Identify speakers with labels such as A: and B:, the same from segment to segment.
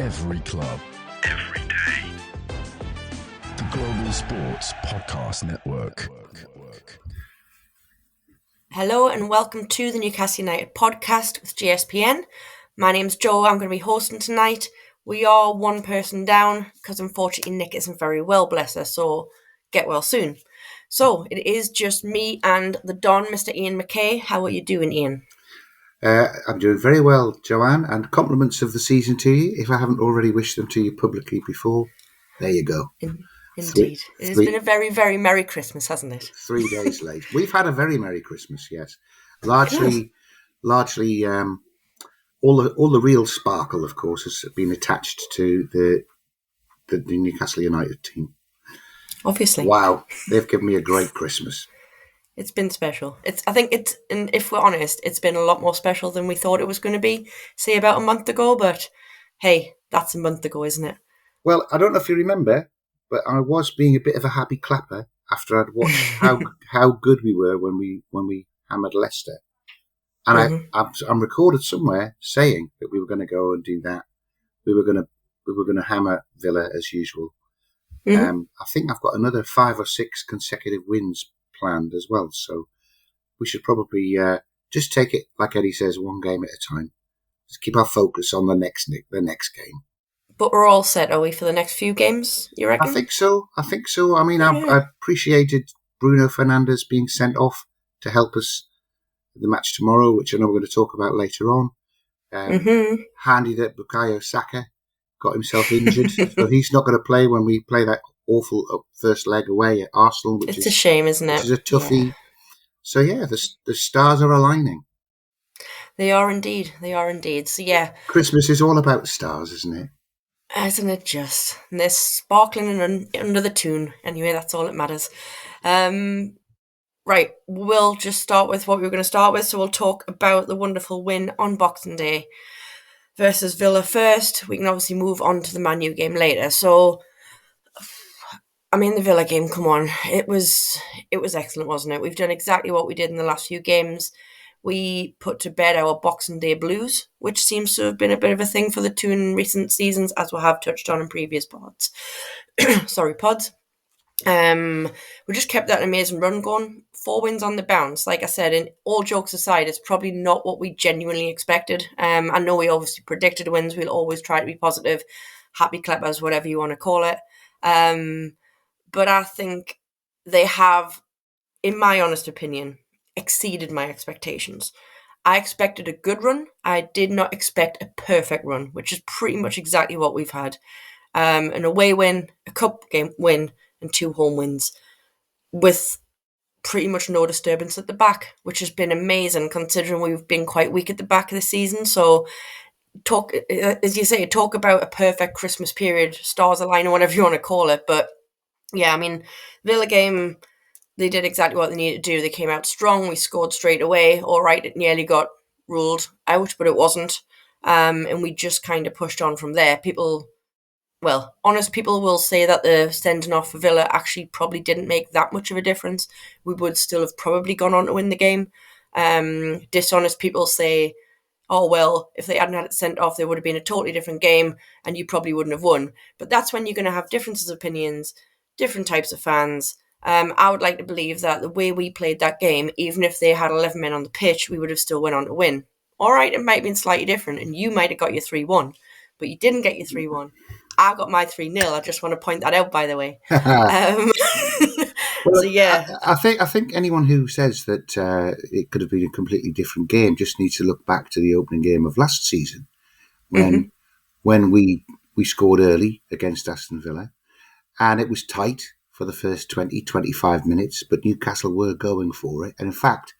A: Every club. Every day. The Global Sports Podcast Network.
B: Hello and welcome to the Newcastle United podcast with GSPN. My name's Joe. I'm going to be hosting tonight. We are one person down because unfortunately Nick isn't very well, bless her, so get well soon. So it is just me and the Don, Mr. Iain McKay. How are you doing, Iain?
C: I'm doing very well, Joanne, and compliments of the season to you. If I haven't already wished them to you publicly before, there you go.
B: Indeed. It has been a very, very Merry Christmas, hasn't it?
C: 3 days late. We've had a very Merry Christmas, yes. Largely, all the real sparkle, of course, has been attached to the Newcastle United team.
B: Obviously.
C: Wow, they've given me a great Christmas.
B: It's been special. And if we're honest, it's been a lot more special than we thought it was going to be, say about a month ago, but hey, that's a month ago, isn't it?
C: Well, I don't know if you remember, but I was being a bit of a happy clapper after I'd watched how good we were when we hammered Leicester. And I'm recorded somewhere saying that we were going to go and do that. We were going to hammer Villa as usual. I think I've got another 5 or 6 consecutive wins planned as well. So we should probably just take it, like Eddie says, one game at a time. Just keep our focus on the next game.
B: But we're all set, are we, for the next few games, you reckon?
C: I think so. I mean, I appreciated Bruno Fernandes being sent off to help us in the match tomorrow, which I know we're going to talk about later on. Handy that Bukayo Saka got himself injured, so he's not going to play when we play that awful first leg away at Arsenal.
B: It's a shame, isn't it?
C: Which is a toughie. Yeah. So yeah, the stars are aligning.
B: They are indeed. So yeah.
C: Christmas is all about stars, isn't it?
B: Isn't it just? And they're sparkling under the tune. Anyway, that's all that matters. Right, we'll just start with what we were going to start with. So we'll talk about the wonderful win on Boxing Day versus Villa first. We can obviously move on to the Man U game later. So, I mean, the Villa game, come on. It was excellent, wasn't it? We've done exactly what we did in the last few games. We put to bed our Boxing Day blues, which seems to have been a bit of a thing for the two in recent seasons, as we have touched on in previous pods. Pods. We just kept that amazing run going. 4 wins on the bounce. Like I said, and all jokes aside, it's probably not what we genuinely expected. I know we obviously predicted wins. We'll always try to be positive, happy clappers, whatever you want to call it. But I think they have, in my honest opinion, exceeded my expectations. I expected a good run. I did not expect a perfect run, which is pretty much exactly what we've had. An away win, a cup game win, and 2 home wins with pretty much no disturbance at the back, which has been amazing considering we've been quite weak at the back of the season. So talk about a perfect Christmas period, stars aligning, whatever you want to call it. But yeah, I mean, Villa game, they did exactly what they needed to do. They came out strong. We scored straight away. All right, it nearly got ruled out, but it wasn't. And we just kind of pushed on from there. Honest people will say that the sending off for Villa actually probably didn't make that much of a difference. We would still have probably gone on to win the game. Dishonest people say, oh, well, if they hadn't had it sent off, there would have been a totally different game and you probably wouldn't have won. But that's when you're going to have differences of opinions, different types of fans. I would like to believe that the way we played that game, even if they had 11 men on the pitch, we would have still went on to win. All right, it might have been slightly different and you might have got your 3-1, but you didn't get your 3-1. I got my 3-0. I just want to point that out, by the way.
C: Well, so yeah, I think anyone who says that it could have been a completely different game just needs to look back to the opening game of last season when we scored early against Aston Villa, and it was tight for the first 20-25 minutes, but Newcastle were going for it, and in fact,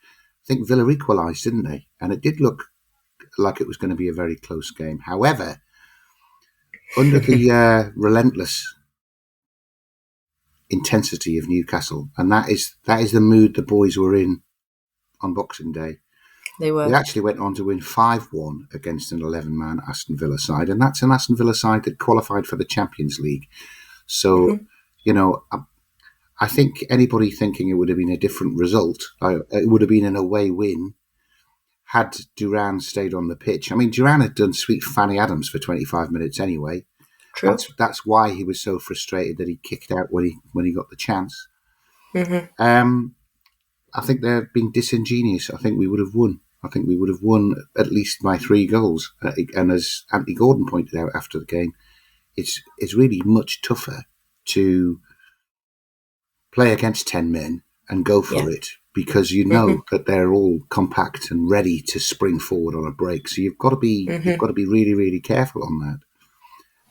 C: I think Villa equalised, didn't they? And it did look like it was going to be a very close game. However, under the relentless intensity of Newcastle, and that is the mood the boys were in on Boxing Day. They actually went on to win 5-1 against an 11-man Aston Villa side, and that's an Aston Villa side that qualified for the Champions League. So, I think anybody thinking it would have been a different result, it would have been an away win, had Duran stayed on the pitch. I mean, Duran had done sweet Fanny Adams for 25 minutes anyway.
B: True.
C: That's why he was so frustrated that he kicked out when he got the chance.
B: Mm-hmm.
C: I think they're being disingenuous. I think we would have won. I think we would have won at least by 3 goals. And as Anthony Gordon pointed out after the game, it's really much tougher to play against 10 men and go for it, because you know that they're all compact and ready to spring forward on a break. So you've got to be really, really careful on that.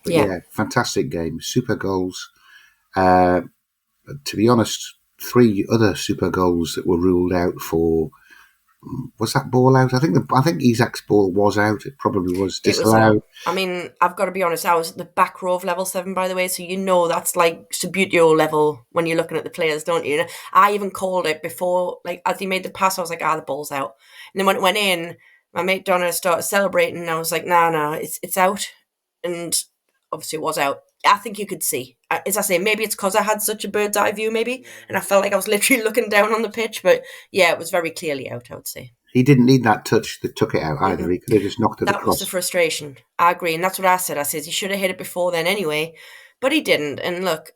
C: But yeah, fantastic game, super goals. To be honest, 3 other super goals that were ruled out for. Was that ball out? I think Isaac's ball was out. It probably was disallowed.
B: I mean, I've got to be honest, I was at the back row of level 7, by the way, so you know that's like Subbuteo level when you're looking at the players, don't you? I even called it before, like, as he made the pass, I was like, the ball's out. And then when it went in, my mate Donna started celebrating, and I was like, no, it's out. And obviously it was out. I think you could see. As I say, maybe it's because I had such a bird's eye view, maybe, and I felt like I was literally looking down on the pitch, but yeah, it was very clearly out, I would say.
C: He didn't need that touch that took it out either. Mm-hmm. He could have just knocked it across.
B: That was the frustration. I agree, and that's what I said. I said he should have hit it before then anyway, but he didn't. And look,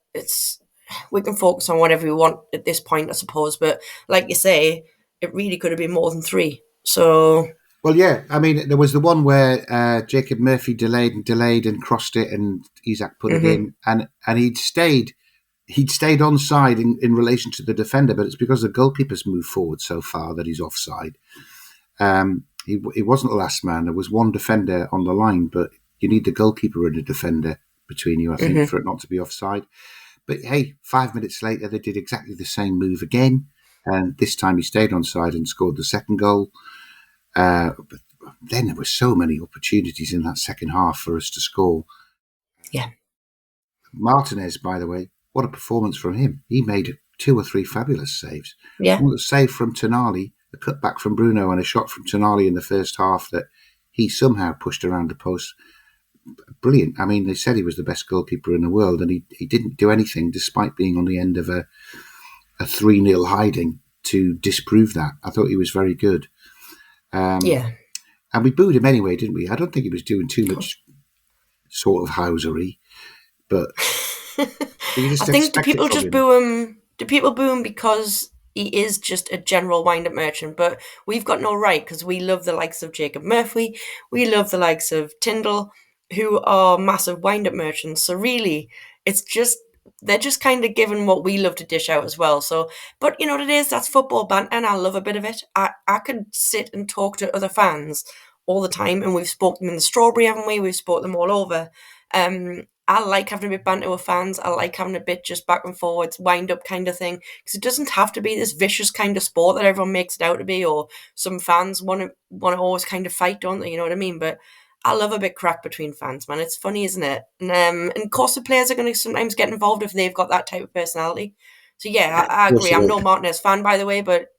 B: we can focus on whatever we want at this point, I suppose. But like you say, it really could have been more than 3. So.
C: Well, yeah. I mean, there was the one where Jacob Murphy delayed and crossed it, and Isaac put it in, and he'd stayed onside in relation to the defender, but it's because the goalkeeper's moved forward so far that he's offside. He wasn't the last man. There was one defender on the line, but you need the goalkeeper and the defender between you, I think, for it not to be offside. But hey, 5 minutes later, they did exactly the same move again, and this time he stayed onside and scored the second goal. But then there were so many opportunities in that second half for us to score.
B: Yeah.
C: Martinez, by the way, what a performance from him. He made 2 or 3 fabulous saves.
B: Yeah.
C: One save from Tonali, a cutback from Bruno, and a shot from Tonali in the first half that he somehow pushed around the post. Brilliant. I mean, they said he was the best goalkeeper in the world, and he didn't do anything despite being on the end of a 3-0 hiding to disprove that. I thought he was very good.
B: Yeah.
C: And we booed him anyway, didn't we? I don't think he was doing too much sort of housery, but
B: I think do people just boo him? Do people boo him because he is just a general wind-up merchant? But we've got no right, because we love the likes of Jacob Murphy, we love the likes of Tyndall, who are massive wind-up merchants. So really, they're just kind of given what we love to dish out as well. So, but you know what it is? That's football banter, and I love a bit of it. I could sit and talk to other fans all the time, and we've spoken in the Strawberry, haven't we? We've spoken them all over. I like having a bit banter with fans. I like having a bit just back and forwards, wind up kind of thing, because it doesn't have to be this vicious kind of sport that everyone makes it out to be, or some fans want to always kind of fight, don't they? You know what I mean? But I love a bit crack between fans, man. It's funny, isn't it? And of course, the players are going to sometimes get involved if they've got that type of personality. So yeah, I agree. I'm no Martinez fan, by the way, but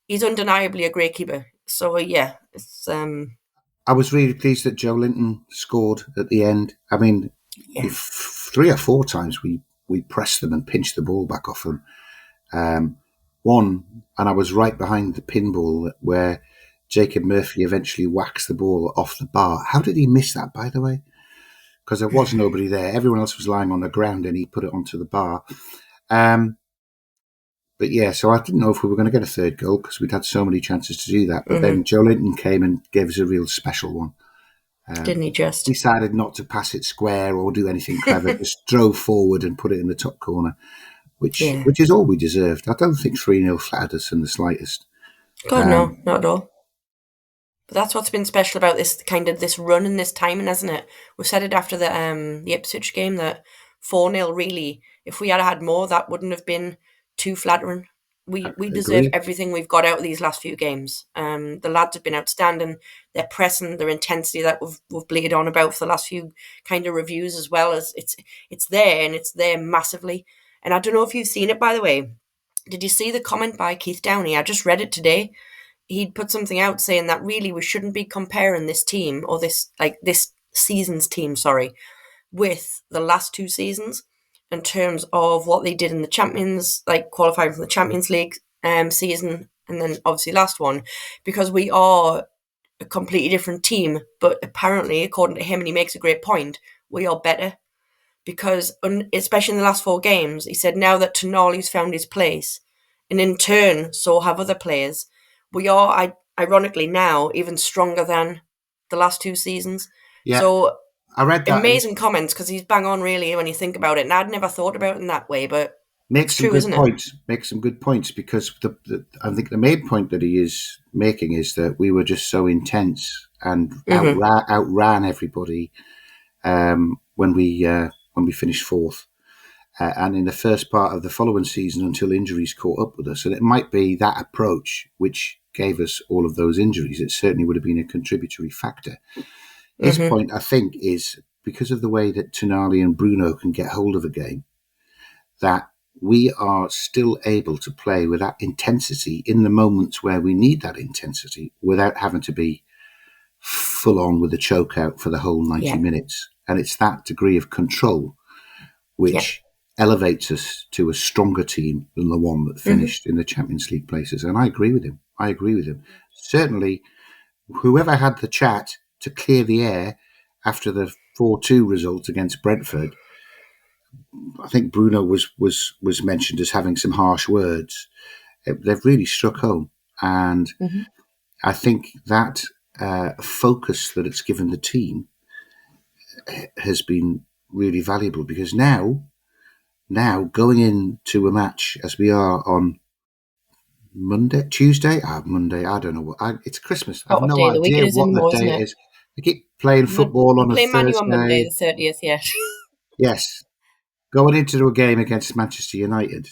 B: he's undeniably a great keeper. So yeah, it's.
C: I was really pleased that Joe Linton scored at the end. I mean, 3 or 4 times we pressed them and pinched the ball back off them. One, and I was right behind the pinball where Jacob Murphy eventually whacks the ball off the bar. How did he miss that, by the way? Because there was nobody there. Everyone else was lying on the ground and he put it onto the bar. But yeah, so I didn't know if we were going to get a third goal because we'd had so many chances to do that. But then Joe Linton came and gave us a real special one.
B: Didn't he just?
C: Decided not to pass it square or do anything clever. Just drove forward and put it in the top corner, which is all we deserved. I don't think 3-0 flattered us in the slightest.
B: God, no, not at all. But that's what's been special about this run and this timing, hasn't it? We said it after the Ipswich game that 4-0 really, if we had had more, that wouldn't have been too flattering. We deserve everything we've got out of these last few games. The lads have been outstanding. Their pressing, their intensity that we've bleated on about for the last few kind of reviews, as well as it's there, and it's there massively. And I don't know if you've seen it, by the way. Did you see the comment by Keith Downey? I just read it today. He'd put something out saying that really we shouldn't be comparing this team or this season's team, with the last 2 seasons in terms of what they did in the Champions, like qualifying for the Champions League season, and then obviously last one, because we are a completely different team, but apparently, according to him, and he makes a great point, we are better. Because, especially in the last 4 games, he said now that Tonali's found his place, and in turn, so have other players, we are, ironically now, even stronger than the last 2 seasons.
C: Yeah,
B: so,
C: I read that.
B: Amazing comments, because he's bang on, really, when you think about it. And I'd never thought about it in that way, but
C: Make
B: it's
C: some
B: true,
C: good
B: isn't it?
C: points. Make some good points, because I think the main point that he is making is that we were just so intense and outran everybody when we finished 4th, and in the first part of the following season until injuries caught up with us. And it might be that approach which gave us all of those injuries. It certainly would have been a contributory factor. His point, I think, is because of the way that Tonali and Bruno can get hold of a game, that we are still able to play with that intensity in the moments where we need that intensity without having to be full on with a choke out for the whole 90 minutes. And it's that degree of control which elevates us to a stronger team than the one that finished in the Champions League places. And I agree with him. Certainly, whoever had the chat to clear the air after the 4-2 result against Brentford, I think Bruno was mentioned as having some harsh words. They've really struck home. And I think that focus that it's given the team has been really valuable, because now going into a match as we are on Tuesday, Monday, I don't know what. It's Christmas. I have no idea what the day it is. They keep playing football on a Thursday.
B: Man U on Monday, the 30th,
C: Yes. Going into a game against Manchester United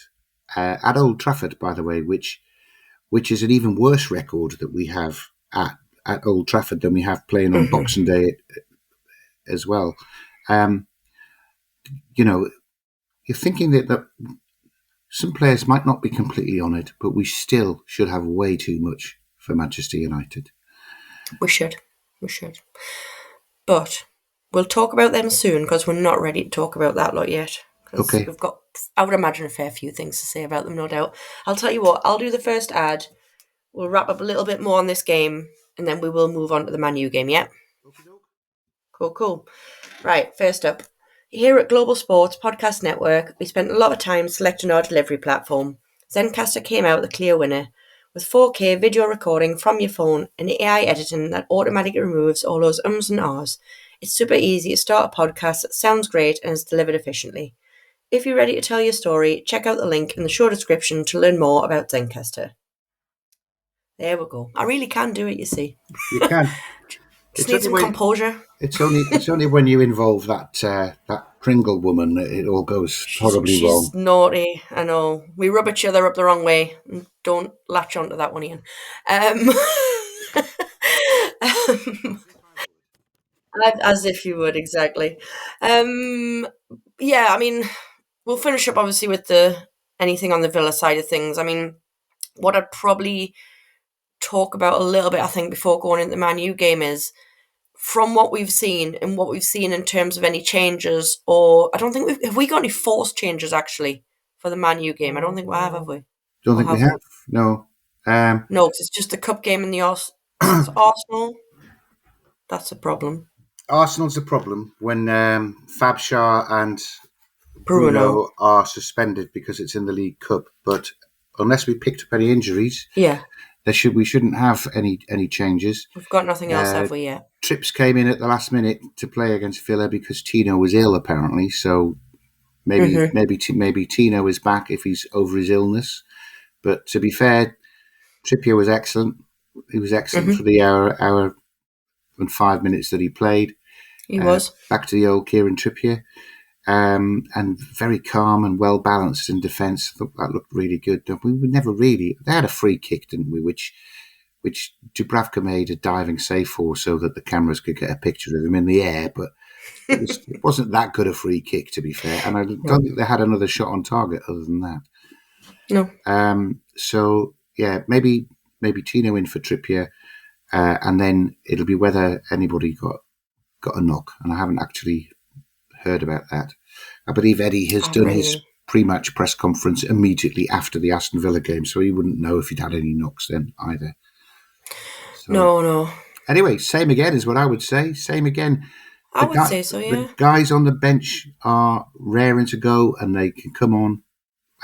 C: at Old Trafford, by the way, which is an even worse record that we have at Old Trafford than we have playing on Boxing Day as well. You're thinking that some players might not be completely on it, but we still should have way too much for Manchester United.
B: We should. But we'll talk about them soon, because we're not ready to talk about that lot yet.
C: Okay.
B: We've got, I would imagine, a fair few things to say about them, no doubt. I'll tell you what, I'll do the first ad. We'll wrap up a little bit more on this game, and then we will move on to the Man U game, yeah? Cool. Right, first up. Here at Global Sports Podcast Network, we spent a lot of time selecting our delivery platform. Zencastr came out the clear winner, with 4K video recording from your phone and AI editing that automatically removes all those ums and ahs. It's super easy to start a podcast that sounds great and is delivered efficiently. If you're ready to tell your story, check out the link in the show description to learn more about Zencastr. There we go. I really can do it, you see.
C: You can.
B: Just need some composure.
C: It's only when you involve that Pringle woman that it all goes horribly wrong.
B: She's naughty, I know. We rub each other up the wrong way. Don't latch onto that one, Iain. As if you would, exactly. Yeah, I mean, we'll finish up obviously with anything on the Villa side of things. I mean, what I'd probably talk about a little bit, I think, before going into the Man U game is, from what we've seen and what we've seen in terms of any changes, or I don't think have we got any forced changes actually for the Man U game? I don't think we have we?
C: Don't think we have. No.
B: No, because it's just the cup game in the Arsenal. That's a problem.
C: Arsenal's a problem when Fabshar and Bruno are suspended because it's in the League Cup. But unless we picked up any injuries, we shouldn't have any changes.
B: We've got nothing else, have we, yet?
C: Trips came in at the last minute to play against Villa because Tino was ill, apparently. So maybe Tino is back if he's over his illness. But to be fair, Trippier was excellent. He was excellent for the hour and 5 minutes that he played.
B: He was.
C: Back to the old Kieran Trippier. And very calm and well balanced in defence. That looked really good. We never really. They had a free kick, didn't we? Which Dubravka made a diving save for, so that the cameras could get a picture of him in the air. But it wasn't that good a free kick, to be fair. And I don't think they had another shot on target other than that.
B: No.
C: So yeah, maybe Tino in for Trippier, and then it'll be whether anybody got a knock. And I haven't actually heard about that. I believe Eddie has done his pre-match press conference immediately after the Aston Villa game, so he wouldn't know if he'd had any knocks then either. So,
B: no.
C: Anyway, same again is what I would say. Same again.
B: I would say so, yeah.
C: The guys on the bench are raring to go, and they can come on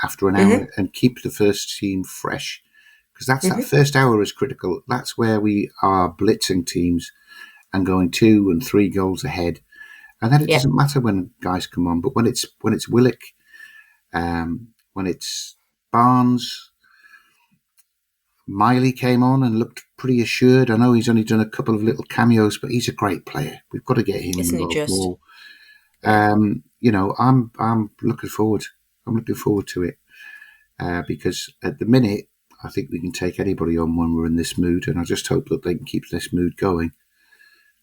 C: after an hour and keep the first team fresh. Because that first hour is critical. That's where we are blitzing teams and going 2 and 3 goals ahead. And then it doesn't matter when guys come on, but when it's Willock, when it's Barnes, Miley came on and looked pretty assured. I know he's only done a couple of little cameos, but he's a great player. We've got to get him involved more. I'm looking forward. I'm looking forward to it because at the minute, I think we can take anybody on when we're in this mood, and I just hope that they can keep this mood going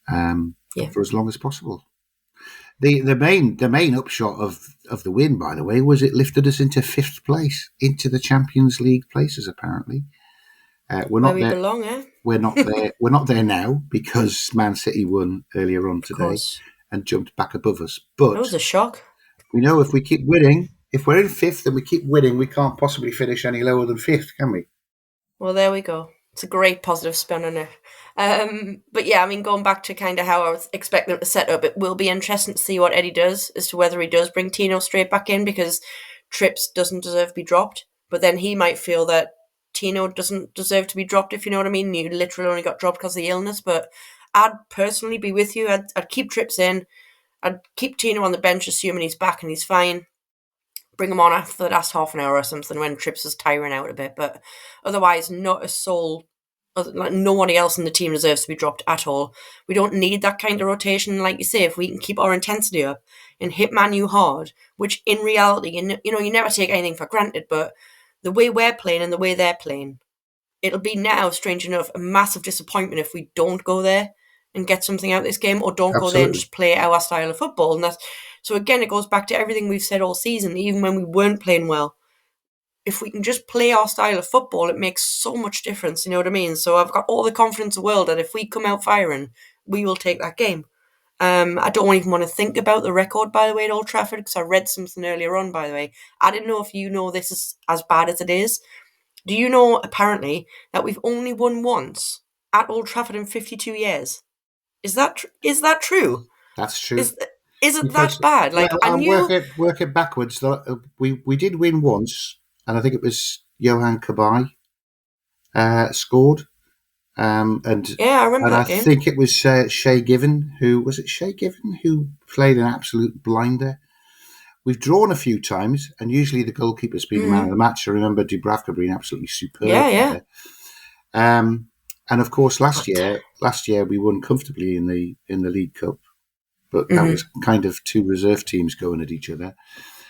C: for as long as possible. The main upshot of the win, by the way, was it lifted us into 5th place, into the Champions League places. Apparently, we're not there.
B: Belong, eh?
C: We're not there. We're not there now because Man City won earlier on today and jumped back above us. But
B: that was a shock.
C: We know if we keep winning, if we're in 5th and we keep winning, we can't possibly finish any lower than 5th, can we?
B: Well, there we go. It's a great positive spin on it. But yeah, I mean, going back to kind of how I was expecting them to set up, it will be interesting to see what Eddie does as to whether he does bring Tino straight back in, because Trips doesn't deserve to be dropped. But then he might feel that Tino doesn't deserve to be dropped, if you know what I mean. You literally only got dropped because of the illness. But I'd personally be with you. I'd keep Trips in. I'd keep Tino on the bench, assuming he's back and he's fine. Bring him on after the last half an hour or something when Trips is tiring out a bit. But otherwise, not a soul, like nobody else in the team deserves to be dropped at all. We don't need that kind of rotation. Like you say, if we can keep our intensity up and hit Man U hard, which in reality, you never take anything for granted, but the way we're playing and the way they're playing, it'll be now, strange enough, a massive disappointment if we don't go there and get something out of this game, or don't go there and just play our style of football. And so again, it goes back to everything we've said all season, even when we weren't playing well. If we can just play our style of football, it makes so much difference, you know what I mean? So I've got all the confidence in the world that if we come out firing, we will take that game. I don't even want to think about the record, by the way, at Old Trafford, because I read something earlier on, by the way. I didn't know if you know this is as bad as it is. Do you know, apparently, that we've only won once at Old Trafford in 52 years? Is that true?
C: That's true.
B: Is it that bad? Like, I knew...
C: work it backwards. We did win once, and I think it was Johan Kabay scored. And
B: yeah, I remember that game.
C: I think it was Shay Given who played an absolute blinder. We've drawn a few times, and usually the goalkeeper's been the man of the match. I remember Dubravka being absolutely superb.
B: Yeah.
C: And of course, last year we won comfortably in the League Cup, but that was kind of 2 reserve teams going at each other.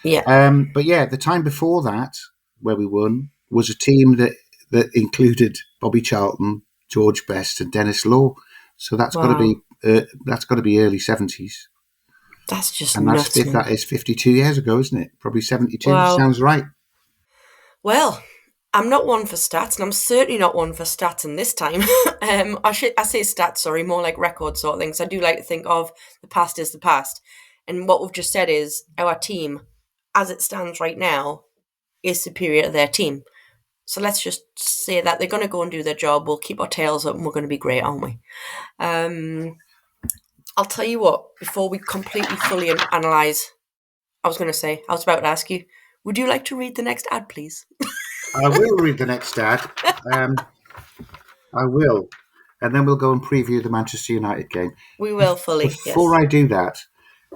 B: Yeah.
C: But yeah, the time before that, where we won, was a team that included Bobby Charlton, George Best, and Dennis Law. So that's got to be early 70s.
B: That's just
C: and
B: nuts.
C: That is 52 years ago, isn't it? Probably 72.
B: Wow.
C: Sounds right.
B: Well, I'm not one for stats, and I'm certainly not one for stats in this time. I say stats, sorry, more like record sort of things. I do like to think of the past is the past. And what we've just said is our team, as it stands right now, is superior to their team. So let's just say that they're going to go and do their job. We'll keep our tails up and we're going to be great, aren't we? I'll tell you what, before we completely fully analyse, I was about to ask you, would you like to read the next ad, please?
C: I will read the next ad. I will. And then we'll go and preview the Manchester United game.
B: We will fully,
C: Before I do that,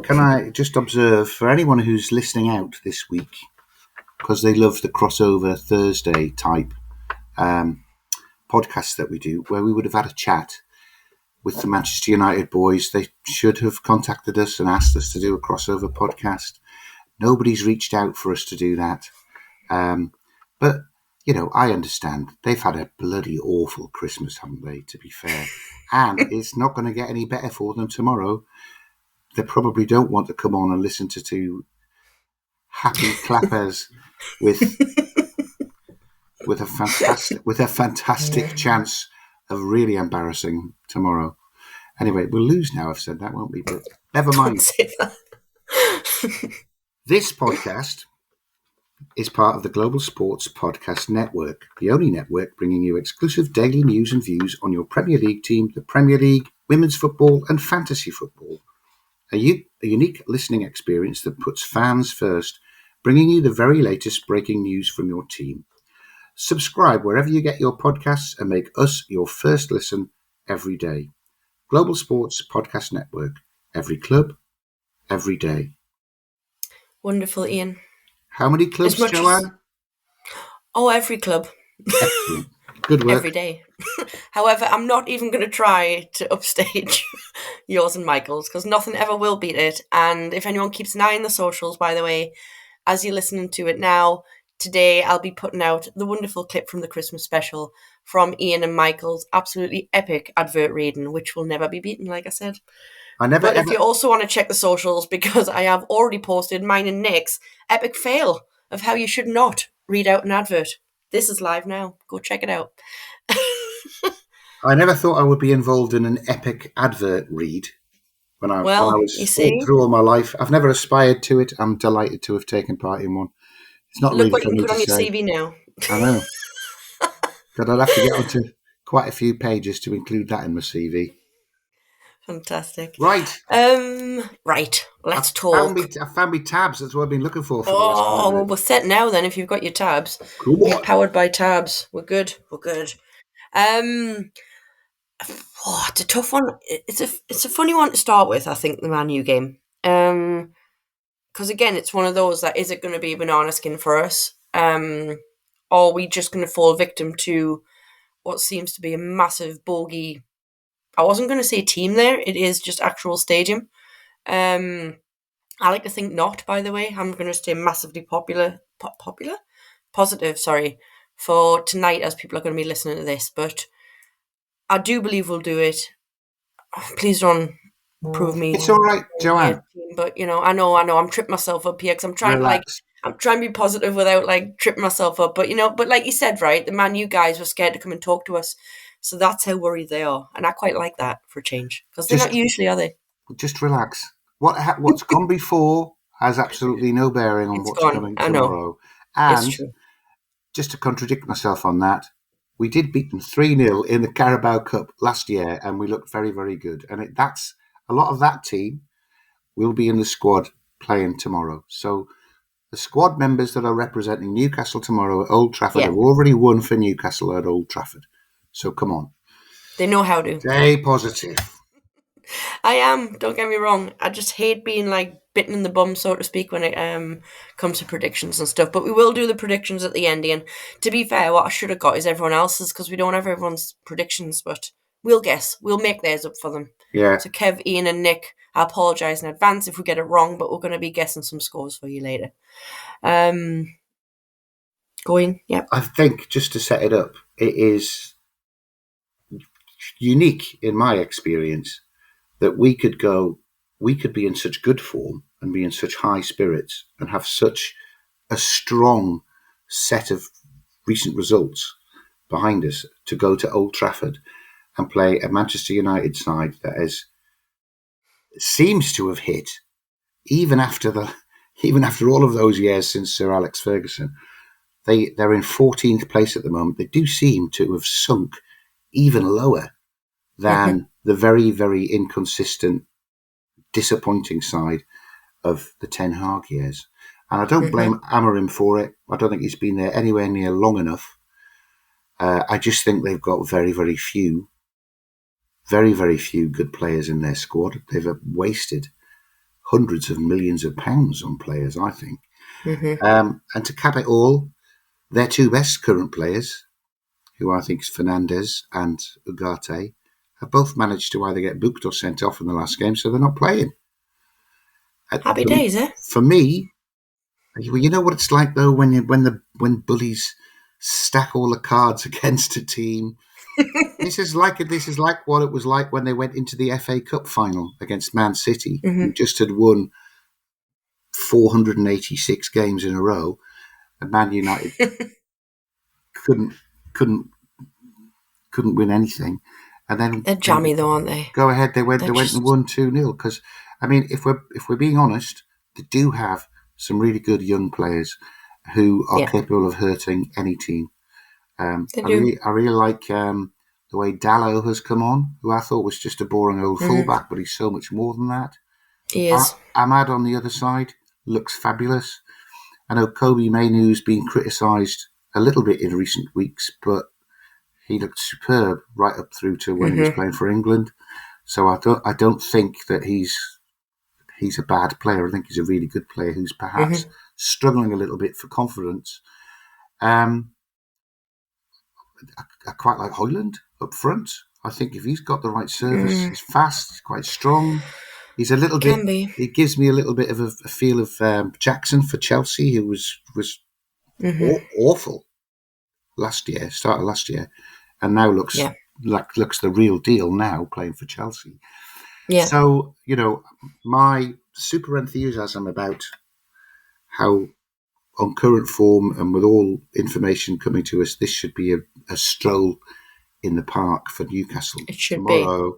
C: can I just observe, for anyone who's listening out this week, because they love the crossover Thursday type podcasts that we do, where we would have had a chat with the Manchester United boys. They should have contacted us and asked us to do a crossover podcast. Nobody's reached out for us to do that. But, I understand. They've had a bloody awful Christmas, haven't they, to be fair? And it's not going to get any better for them tomorrow. They probably don't want to come on and listen to 2 happy clappers with a fantastic chance of really embarrassing tomorrow. Anyway, we'll lose now, I've said that, won't we? But never mind.
B: Don't say that.
C: This podcast is part of the Global Sports Podcast Network, the only network bringing you exclusive daily news and views on your Premier League team, the Premier League, women's football and fantasy football. A unique listening experience that puts fans first, bringing you the very latest breaking news from your team. Subscribe wherever you get your podcasts and make us your first listen every day. Global Sports Podcast Network. Every club, every day.
B: Wonderful, Iain.
C: How many clubs, Joanne?
B: Every club.
C: Excellent. Good work.
B: Every day. However, I'm not even going to try to upstage yours and Michael's because nothing ever will beat it. And if anyone keeps an eye on the socials, by the way, as you're listening to it now, today I'll be putting out the wonderful clip from the Christmas special from Iain and Michael's absolutely epic advert reading, which will never be beaten, like I said. If you also want to check the socials, because I have already posted mine and Nick's epic fail of how you should not read out an advert. This is live now. Go check it out.
C: I never thought I would be involved in an epic advert read when I was through all my life. I've never aspired to it. I'm delighted to have taken part in one. It's not
B: Look
C: really
B: what
C: for
B: you
C: me
B: put
C: to
B: on your
C: say.
B: CV now.
C: I know. But I'd have to get onto quite a few pages to include that in my CV.
B: Fantastic.
C: Right.
B: Let's talk.
C: I found me tabs. That's what I've been looking for the last 5 minutes.
B: Well, we're set now then if you've got your tabs.
C: Cool.
B: We're powered by tabs. We're good. It's a tough one. It's a funny one to start with, I think, the Man U game. Because again, it's one of those that, is it going to be a banana skin for us? Or are we just going to fall victim to what seems to be a massive bogey? I wasn't going to say team there. It is just actual stadium. I like to think not, by the way. I'm going to stay massively positive, for tonight as people are going to be listening to this. But I do believe we'll do it. Please don't prove me.
C: It's all right, Joanne.
B: But, I know, I'm tripping myself up here because I'm trying to be positive without tripping myself up. But, but like you said, right, the Man U guys were scared to come and talk to us. So that's how worried they are. And I quite like that for a change. Because they're not usually, are they?
C: Just relax. What's gone before has absolutely no bearing on what's coming tomorrow. And just to contradict myself on that, we did beat them 3-0 in the Carabao Cup last year, and we looked very, very good. And that's a lot of that team will be in the squad playing tomorrow. So the squad members that are representing Newcastle tomorrow at Old Trafford have already won for Newcastle at Old Trafford. So come on.
B: They know how to.
C: Stay positive.
B: I am, don't get me wrong. I just hate being bitten in the bum, so to speak, when it comes to predictions and stuff. But we will do the predictions at the end, Ian. To be fair, what I should have got is everyone else's, because we don't have everyone's predictions, but we'll guess. We'll make theirs up for them.
C: Yeah.
B: So Kev, Ian and Nick, I apologise in advance if we get it wrong, but we're going to be guessing some scores for you later. Going, yeah.
C: I think, just to set it up, it is unique in my experience that we could be in such good form and be in such high spirits and have such a strong set of recent results behind us to go to Old Trafford and play a Manchester United side that seems to have hit even after all of those years since Sir Alex Ferguson. They're in 14th place at the moment. They do seem to have sunk even lower than the very, very inconsistent, disappointing side of the Ten Hag years. And I don't blame Amorim for it. I don't think he's been there anywhere near long enough. I just think they've got very, very few good players in their squad. They've wasted hundreds of millions of pounds on players, I think. And to cap it all, their two best current players, who I think is Fernandes and Ugarte, have both managed to either get booked or sent off in the last game, so they're not playing.
B: Happy days, eh?
C: For me, you know what it's like though when bullies stack all the cards against a team. This is like what it was like when they went into the FA Cup final against Man City, who just had won 486 games in a row, and Man United couldn't win anything. And then
B: they're jammy though, aren't they?
C: Go ahead. They went and won 2-0. Because I mean, if we're being honest, they do have some really good young players, who are capable of hurting any team. I really like the way Dallo has come on, who I thought was just a boring old fullback, but he's so much more than that.
B: He is.
C: Ahmad on the other side looks fabulous. I know Kobe Mainoo's been criticised a little bit in recent weeks, but he looked superb right up through to when he was playing for England. So I don't think that he's a bad player. I think he's a really good player who's perhaps struggling a little bit for confidence. I quite like Hoyland up front. I think if he's got the right service, he's fast, he's quite strong. He's a little bit. He gives me a little bit of a feel of Jackson for Chelsea, who was awful start of last year, and now looks the real deal now playing for Chelsea.
B: Yeah.
C: So my super enthusiasm about how on current form and with all information coming to us, this should be a stroll in the park for Newcastle tomorrow.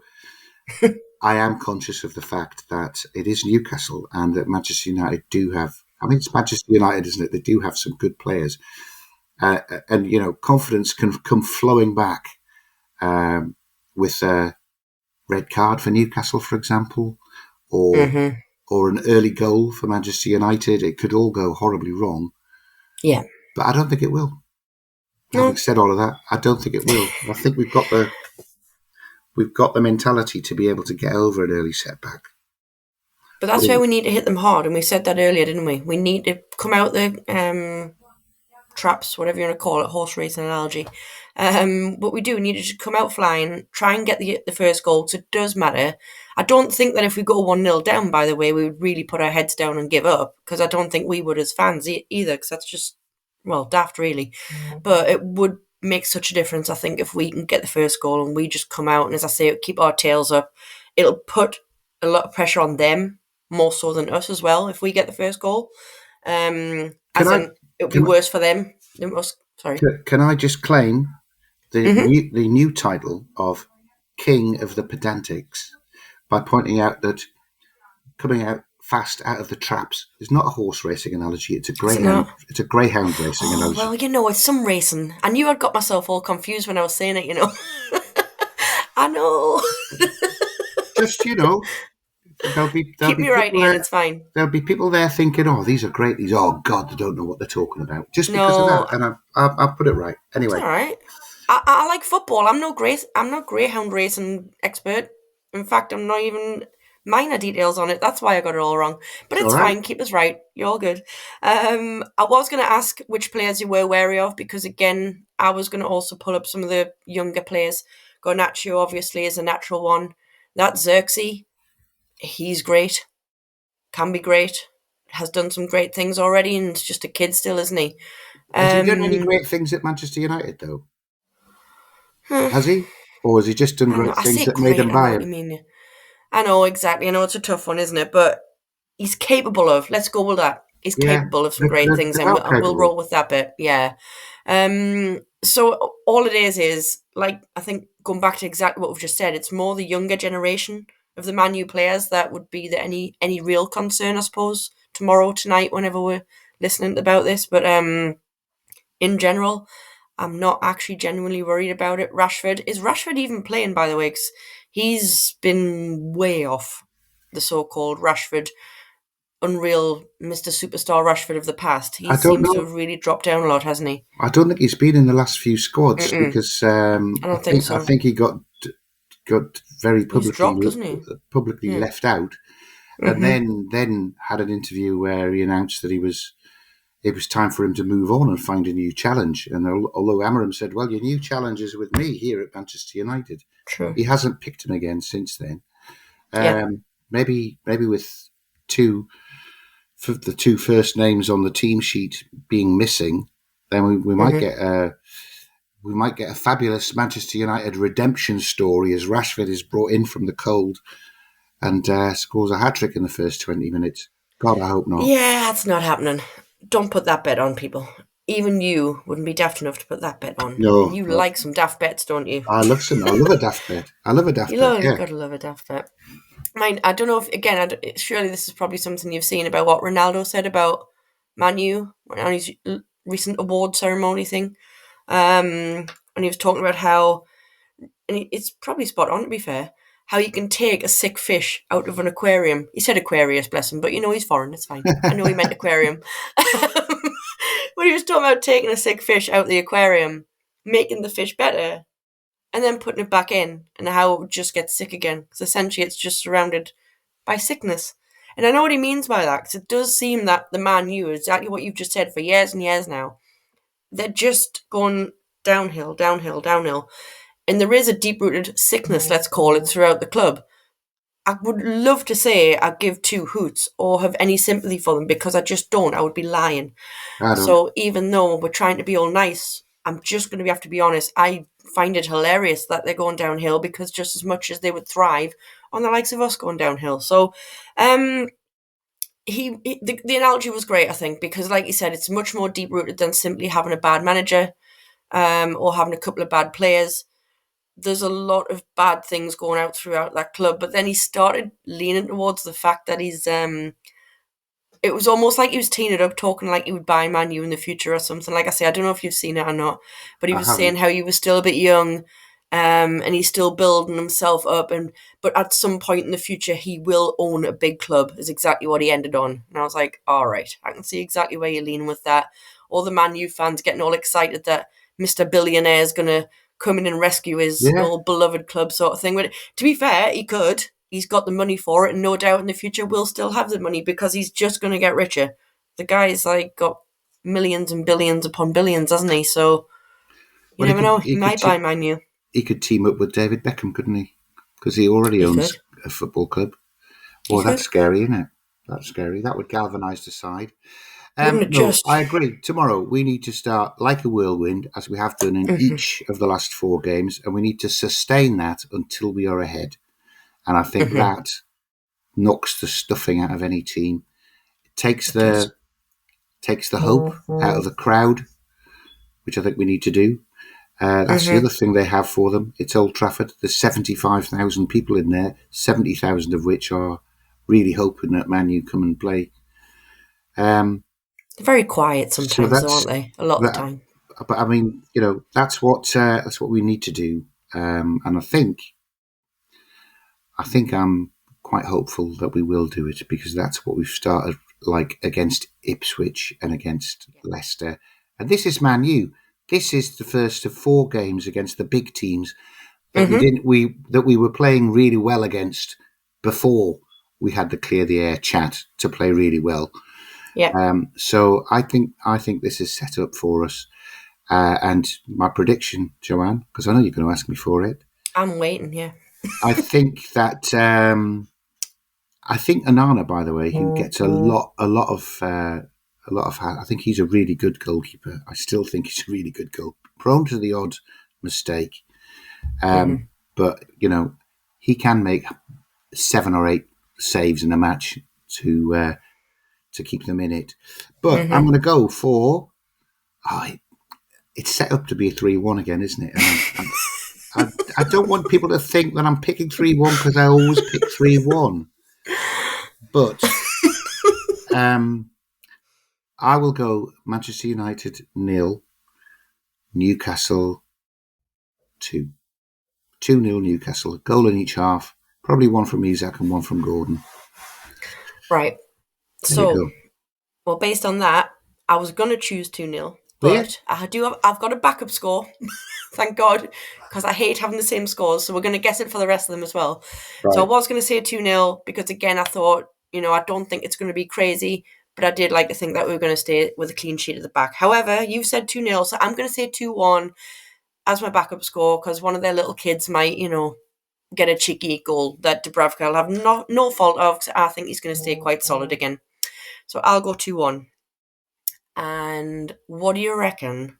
C: I am conscious of the fact that it is Newcastle and that Manchester United do have, it's Manchester United, isn't it? They do have some good players. And confidence can come flowing back with a red card for Newcastle, for example, or an early goal for Manchester United. It could all go horribly wrong.
B: Yeah.
C: But I don't think it will. Having said all of that, I don't think it will. I think we've got the mentality to be able to get over an early setback.
B: But that's where we need to hit them hard, and we said that earlier, didn't we? We need to come out the traps, whatever you want to call it, horse racing analogy. But we do need to come out flying, try and get the first goal, because it does matter. I don't think that if we go 1-0 down, by the way, we would really put our heads down and give up, because I don't think we would as fans either, because that's just, daft really. But it would make such a difference, I think, if we can get the first goal and we just come out and, as I say, keep our tails up. It'll put a lot of pressure on them, more so than us as well, if we get the first goal. It'll be worse for them than us. Sorry.
C: Can I just claim the new title of King of the Pedantics by pointing out that coming out fast out of the traps is not a horse racing analogy. It's a greyhound. It's a greyhound racing analogy.
B: Well, it's some racing. I knew I'd got myself all confused when I was saying it. I know.
C: Just there'll be
B: keep me right, Iain. It's fine.
C: There'll be people there thinking, "Oh, these are great. These, oh God, they don't know what they're talking about." Just because of that, and I'll put it right anyway.
B: It's all right. I like football. I'm no greyhound racing expert. In fact, I'm not even minor details on it. That's why I got it all wrong. But it's fine. Keep us right. You're all good. I was going to ask which players you were wary of, because again, I was going to also pull up some of the younger players. Garnacho obviously is a natural one. That Xerxes, he's great. Can be great. Has done some great things already, and it's just a kid still, isn't he?
C: Has he done any great things at Manchester United, though? Has he? Or has he just done great things that made him buy him?
B: I know, exactly. I know it's a tough one, isn't it? But he's capable of, let's go with that. He's capable of some great things, and we'll roll with that bit. Yeah. So all it is like, I think, going back to exactly what we've just said, it's more the younger generation of the Man U players that would be any real concern, I suppose, tonight, whenever we're listening about this. But in general, I'm not actually genuinely worried about it. Is Rashford even playing, by the way? 'Cause he's been way off the so-called Rashford, unreal Mr. Superstar Rashford of the past. He seems to have really dropped down a lot, hasn't he?
C: I don't think he's been in the last few squads because I think so. I think he got very publicly left out, and then had an interview where he announced that it was time for him to move on and find a new challenge. And although Amarim said, "Well, your new challenge is with me here at Manchester United,"
B: True.
C: He hasn't picked him again since then. Maybe with the two first names on the team sheet being missing, then we might get a fabulous Manchester United redemption story as Rashford is brought in from the cold and scores a hat-trick in the first 20 minutes. God, I hope not.
B: Yeah, that's not happening. Don't put that bet on, people. Even you wouldn't be daft enough to put that bet on.
C: No.
B: You like some daft bets, don't you?
C: I love a daft bet.
B: You've got to love a daft bet. I don't know if, again, surely this is probably something you've seen about what Ronaldo said about Man U on his recent award ceremony thing. And he was talking about how, and it's probably spot on to be fair, how you can take a sick fish out of an aquarium. He said Aquarius, bless him, but he's foreign, it's fine. I know he meant aquarium. But he was talking about taking a sick fish out of the aquarium, making the fish better, and then putting it back in, and how it would just get sick again. Because essentially it's just surrounded by sickness. And I know what he means by that, because it does seem that the Man U, exactly what you've just said for years and years now, they're just going downhill, downhill, downhill. And there is a deep-rooted sickness, let's call it, throughout the club. I would love to say I give two hoots or have any sympathy for them, because I just don't. I would be lying. So even though we're trying to be all nice, I'm just going to have to be honest. I find it hilarious that they're going downhill, because just as much as they would thrive on the likes of us going downhill. So the analogy was great, I think, because like you said, it's much more deep-rooted than simply having a bad manager or having a couple of bad players. There's a lot of bad things going out throughout that club, but then he started leaning towards the fact that he's it was almost like he was teeing it up, talking like he would buy Man U in the future or something. Like I say, I don't know if you've seen it or not, but he was saying how he was still a bit young, and he's still building himself up, but at some point in the future he will own a big club, is exactly what he ended on. And I was like, all right, I can see exactly where you're leaning with that. All the Man U fans getting all excited that Mr. Billionaire is going to come in and rescue his old beloved club, sort of thing. But to be fair, he could. He's got the money for it, and no doubt in the future we'll still have the money, because he's just going to get richer. The guy's got millions and billions upon billions, hasn't he? So you never know. He might buy Man U.
C: He could team up with David Beckham, couldn't he? Because he already owns a football club. Well, that's scary, isn't it? That's scary. That would galvanise the side. No, I agree. Tomorrow we need to start like a whirlwind, as we have done in each of the last 4 games, and we need to sustain that until we are ahead. And I think that knocks the stuffing out of any team. It takes the hope out of the crowd, which I think we need to do. That's the other thing they have for them. It's Old Trafford. There's 75,000 people in there, 70,000 of which are really hoping that Man U come and play.
B: They're very quiet sometimes, aren't they? A lot of the time.
C: But I mean, that's what we need to do. And I think I'm quite hopeful that we will do it, because that's what we've started like against Ipswich and against Leicester. And this is Man U. This is the first of 4 games against the big teams that we were playing really well against before we had the clear the air chat to play really well.
B: Yeah.
C: So I think this is set up for us. And my prediction, Joanne, because I know you're going to ask me for it.
B: I'm waiting. Yeah.
C: I think that Onana, by the way, who gets a lot of. I think he's a really good goalkeeper. I still think he's a really good goal. Prone to the odd mistake, but he can make 7 or 8 saves in a match to keep them in it. But I'm going to go for. It's set up to be a 3-1 again, isn't it? And I don't want people to think that I'm picking 3-1, because I always pick 3-1. But I will go Manchester United 0, Newcastle 2. 2-0 Newcastle, a goal in each half. Probably one from Isak and one from Gordon.
B: Right. So, well, based on that, I was going to choose 2-0. But I've got a backup score, thank God, because I hate having the same scores. So we're going to guess it for the rest of them as well. Right. So I was going to say 2-0 because, again, I thought, I don't think it's going to be crazy, but I did like to think that we were going to stay with a clean sheet at the back. However, you've said 2-0, so I'm going to say 2-1 as my backup score, because one of their little kids might, get a cheeky goal that Dubravka will have no fault of, because I think he's going to stay quite solid again. So I'll go 2-1. And what do you reckon?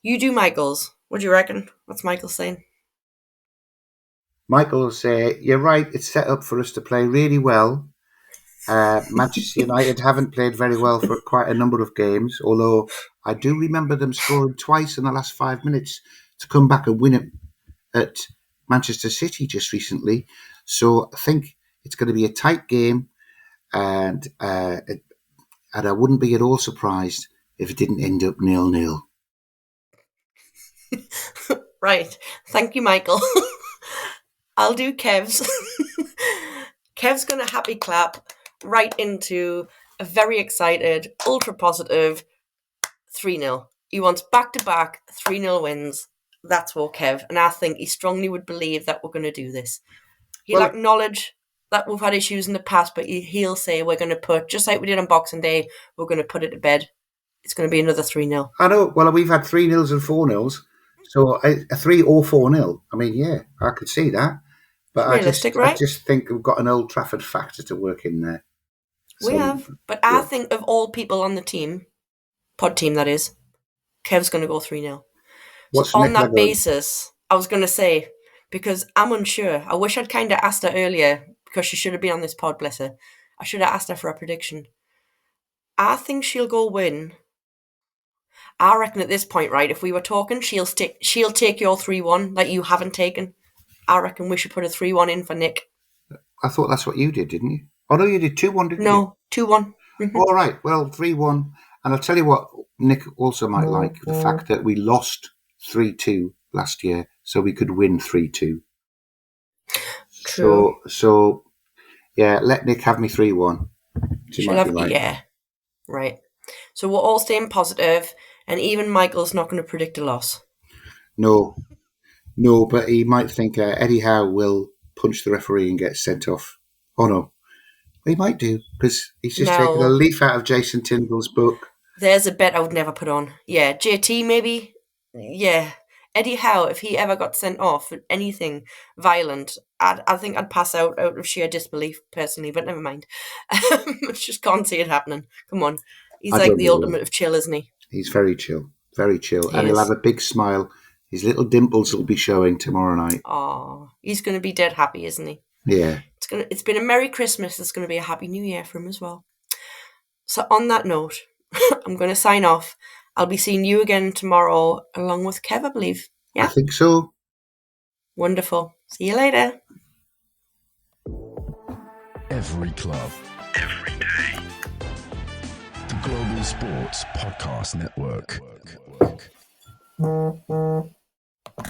B: You do Michael's. What do you reckon? What's Michael saying?
C: Michael will say, you're right, it's set up for us to play really well. Manchester United haven't played very well for quite a number of games, although I do remember them scoring twice in the last 5 minutes to come back and win it at Manchester City just recently. So I think it's going to be a tight game, and and I wouldn't be at all surprised if it didn't end up 0-0.
B: Right. Thank you, Michael. I'll do Kev's. Kev's going to happy clap right into a very excited, ultra positive 3-0. He wants back-to-back 3-0 wins. That's what Kev. And I think he strongly would believe that we're going to do this. He'll acknowledge that we've had issues in the past, but he'll say we're going to put, just like we did on Boxing Day, we're going to put it to bed. It's going to be another 3-0.
C: I know. Well, we've had 3-0s and 4-0s. So a 3 or 4-0. I mean, yeah, I could see that. But
B: realistic, right?
C: I just think we've got an Old Trafford factor to work in there.
B: We have. But I think of all people on the team, pod team that is, Kev's going to go 3-0. So on that basis, I was going to say, because I'm unsure. I wish I'd kind of asked her earlier, because she should have been on this pod, bless her. I should have asked her for a prediction. I think she'll go win. I reckon at this point, right, if we were talking, she'll take your 3-1 that you haven't taken. I reckon we should put a 3-1 in for Nick.
C: I thought that's what you did, didn't you? Oh, no, you did 2-1, didn't you?
B: No, 2-1. Mm-hmm.
C: All right, well, 3-1. And I'll tell you what, Nick also might like the fact that we lost 3-2 last year, so we could win 3-2.
B: True.
C: So yeah, let Nick have me 3-1. She might be right.
B: Yeah, right. So we're all staying positive, and even Michael's not going to predict a loss.
C: No, but he might think Eddie Howe will punch the referee and get sent off. Oh, no. He might do, because he's just taken a leaf out of Jason Tindall's book.
B: There's a bet I would never put on. Yeah, JT maybe? Yeah. Eddie Howe, if he ever got sent off for anything violent, I think I'd pass out of sheer disbelief, personally, but never mind. I just can't see it happening. Come on. He's like the ultimate of chill, isn't he?
C: He's very chill. Very chill. And he'll have a big smile. His little dimples will be showing tomorrow night.
B: Oh, he's going to be dead happy, isn't he?
C: Yeah.
B: It's been a Merry Christmas. It's going to be a Happy New Year for him as well. So on that note, I'm going to sign off. I'll be seeing you again tomorrow along with Kev, I believe. Yeah?
C: I think so.
B: Wonderful. See you later.
A: Every club. Every day. The Global Sports Podcast Network.